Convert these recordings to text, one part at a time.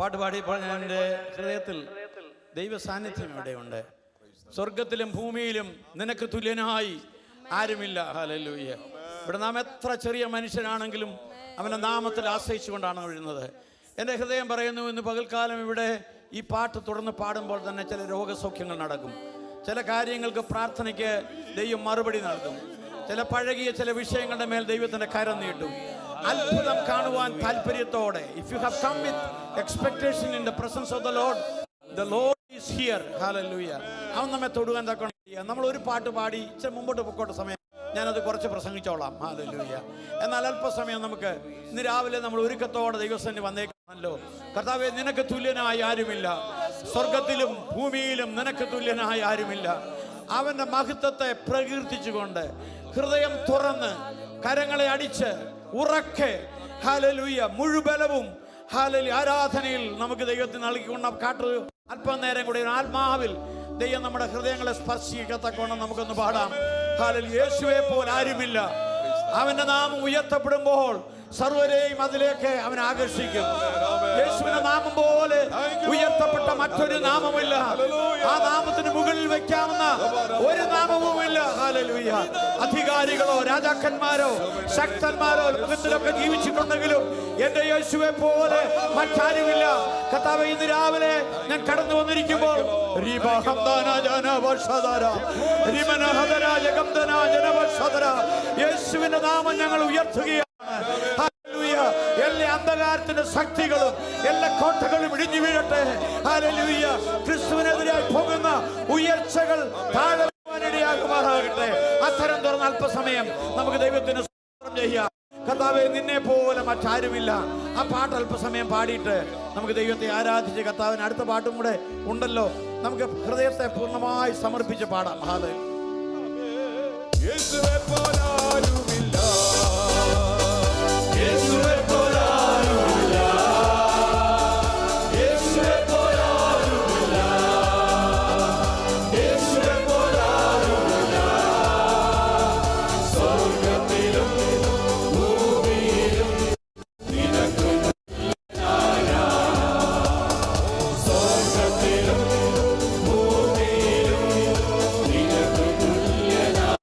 പാട്ട് പാടിയപ്പോൾ ഞാൻ എൻ്റെ ഹൃദയത്തിൽ ദൈവ സാന്നിധ്യം ഇവിടെയുണ്ട്. സ്വർഗത്തിലും ഭൂമിയിലും നിനക്ക് തുല്യനായി ആരുമില്ല. ഹല്ലേലൂയ. ഇവിടെ നാം എത്ര ചെറിയ മനുഷ്യനാണെങ്കിലും അവൻ്റെ നാമത്തിൽ ആശ്രയിച്ചുകൊണ്ടാണ് വീഴുന്നത്. എൻ്റെ ഹൃദയം പറയുന്നു, ഇന്ന് പകൽക്കാലം ഇവിടെ ഈ പാട്ട് തുടർന്ന് പാടുമ്പോൾ തന്നെ ചില രോഗസൗഖ്യങ്ങൾ നടക്കും. ചില കാര്യങ്ങൾക്ക് പ്രാർത്ഥനയ്ക്ക് ദൈവം മറുപടി നൽകും. ചില പഴകിയ ചില വിഷയങ്ങളുടെ മേൽ ദൈവത്തിൻ്റെ കരം നീട്ടും. അത്ഭുതം കാണുവാൻ താല്പര്യത്തോടെ, if you have come with expectation in the presence of the Lord is here. Hallelujah. അവൻ നമ്മെ തൊടുവാൻ തക്കണം. നമ്മൾ ഒരു പാട്ട് പാടി ഇച്ചിരി മുമ്പോട്ട് പൊക്കോട്ടെ, സമയം ഞാനത് കുറച്ച് പ്രസംഗിച്ചോളാം. ഹല്ലേലൂയ. എന്നാൽ അല്പസമയം നമുക്ക് ഇന്ന് രാവിലെ നമ്മൾ ഒരുക്കത്തോടെ ദൈവസന്നിധി വന്നേക്കാണല്ലോ. കർത്താവേ, നിനക്ക് തുല്യനായി ആരുമില്ല. സ്വർഗത്തിലും ഭൂമിയിലും നിനക്ക് തുല്യനായി ആരുമില്ല. അവൻ്റെ മഹത്വത്തെ പ്രകീർത്തിച്ചുകൊണ്ട് ഹൃദയം തുറന്ന് കരങ്ങളെ അടിച്ച് ഉറക്കെ ഹല്ലേലൂയ മുഴുബലവും ഹല്ലേലൂയ ആരാധനയിൽ നമുക്ക് ദൈവത്തിന് നൽകിക്കൊണ്ട് കാട്ടു. അല്പനേരം കൂടി ആത്മാവിൽ ദൈവം നമ്മുടെ ഹൃദയങ്ങളെ സ്പർശിക്കത്തക്കോണം നമുക്കൊന്ന് പാടാം. ഹല്ലേലൂയ. യേശുവെ പോലെ ആരുമില്ല. അവന്റെ നാമം ഉയർത്തപ്പെടുമ്പോൾ സർവരെയും അതിലേക്ക് അവൻ ആകർഷിക്കും. യേശുവിന്റെ നാമം പോലെ ഉയർത്തപ്പെട്ട മറ്റൊരു നാമമില്ല. ആ നാമത്തിന് മുകളിൽ വെക്കാവുന്ന ഒരു നാമവുമില്ല. ഹല്ലേലൂയ. അധികാരികളോ രാജാക്കന്മാരോ ശക്തന്മാരോ ലോകത്തിലൊക്കെ ജീവിച്ചിട്ടുണ്ടെങ്കിലും എന്റെ യേശുവെ പോലെ മറ്റാരുമില്ല. കർത്താവേ, ഇന്ന് രാവിലെ ഞാൻ കടന്നു വന്നിരിക്കുമ്പോൾ യേശുവിന്റെ നാമം ഞങ്ങൾ ഉയർത്തുകയാണ്. എല്ലാ അന്ധകാരത്തിന്റെ ശക്തികളും എല്ലാ കോട്ടകളും ഇടിഞ്ഞു വീഴട്ടെ. ഹല്ലേലൂയ. ക്രിസ്തുവിനെതിരായി പോകുന്ന ഉയർച്ചകൾ താഴെയാകുമാറാകട്ടെ. അത്തരം തുറന്ന് അല്പസമയം നമുക്ക് ദൈവത്തിന് സ്തോത്രം ചെയ്യാം. കർത്താവേ, നിന്നെ പോലെ മറ്റാരുമില്ല. ആ പാട്ട് അല്പസമയം പാടിയിട്ട് നമുക്ക് ദൈവത്തെ ആരാധിച്ച് കർത്താവിന് അടുത്ത പാട്ടും കൂടെ ഉണ്ടല്ലോ. നമുക്ക് ഹൃദയത്തെ പൂർണ്ണമായി സമർപ്പിച്ച് പാടാം. ഹല്ലേലൂയ. യേശുവേ പോലെ ആരുമില്ല. യേശുവേ പോലെ ആരുമില്ല. യേശുവേ പോലെ ആരുമില്ല. യേശുവേ പോലെ ആരുമില്ല. സ്വർഗ്ഗത്തിലും ഭൂമിയിലും നിനക്ക് തുല്യനായ. സ്വർഗ്ഗത്തിലും ഭൂമിയിലും നിനക്ക് തുല്യനായ.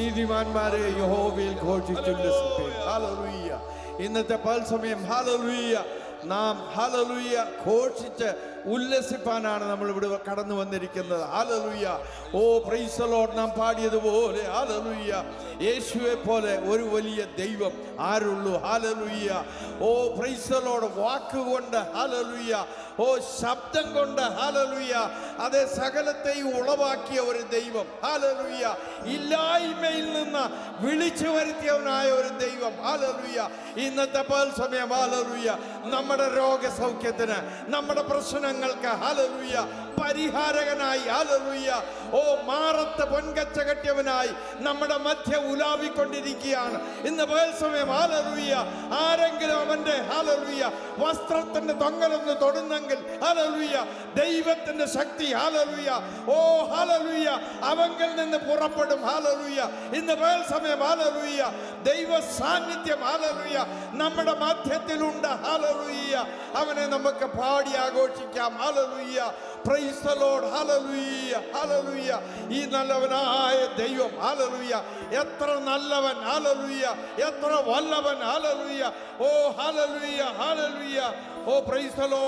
നീതിമാന്മാരെ യഹോവയിൽ ഘോഷിച്ചുല്ലസിപ്പീൻ. ഹല്ലേലൂയ. ഇന്നത്തെ പൽസമയം ഹല്ലേലൂയ നാം ഹല്ലേലൂയ ഘോഷിച്ച് ഉല്ലസിപ്പാനാണ് നമ്മൾ ഇവിടെ കടന്നു വന്നിരിക്കുന്നത്. Hallelujah. Oh praise the Lord. നാം പാടിയതുപോലെ ഹല്ലേലൂയ യേശുവെ പോലെ ഒരു വലിയ ദൈവം ആരുള്ളൂ. Hallelujah. Oh praise the Lord. വാക്കുകൊണ്ട് ഹല്ലേലൂയ, ഓ ശബ്ദം കൊണ്ട് ഹല്ലേലൂയ, അതേ സകലത്തെയും ഉളവാക്കിയ ഒരു ദൈവം. ഹല്ലേലൂയ. ഇല്ലായ്മയിൽ നിന്ന് വിളിച്ചു വരുത്തിയവനായ ഒരു ദൈവം. ഹല്ലേലൂയ. ഇന്നത്തെ പകൽ സമയം ഹല്ലേലൂയ നമ്മുടെ രോഗസൗഖ്യത്തിന്, നമ്മുടെ പ്രശ്നങ്ങൾക്ക് ഹല്ലേലൂയ പരിഹാരകനായി ഹല്ലേലൂയ, ഓ മാറത്ത് പൊൻകച്ച കെട്ടിയവനായി നമ്മുടെ മധ്യ ഉലാവിക്കൊണ്ടിരിക്കുകയാണ് ഇന്ന് പകൽ സമയം. ഹല്ലേലൂയ. ആരെങ്കിലും അവന്റെ ഹല്ലേലൂയ വസ്ത്രത്തിന്റെ തൊങ്ങലൊന്ന് തൊടുന്നെങ്കിൽ ഹല്ലേലൂയ ദൈവത്തിന്റെ ശക്തി ഹല്ലേലൂയ, ഓ ഹല്ലേലൂയ അവങ്കിൽ നിന്ന് പുറപ്പെടും. ഹല്ലേലൂയ. ഇന്ന് പകൽ സമയം ഹല്ലേലൂയ ദൈവ സാന്നിധ്യം ഹല്ലേലൂയ നമ്മുടെ മധ്യത്തിലുണ്ട്. ഹല്ലേലൂയ. അവനെ നമുക്ക് പാടി ആഘോഷിക്കാം. Hallelujah. Praise the Lord. Hallelujah. Hallelujah. ഈ നല്ലവനായ ദൈവം ഹല്ലേലൂയ എത്ര നല്ലവൻ. ഹല്ലേലൂയ. എത്ര വല്ലവൻ. Hallelujah. Oh hallelujah. Hallelujah. Oh praise the Lord.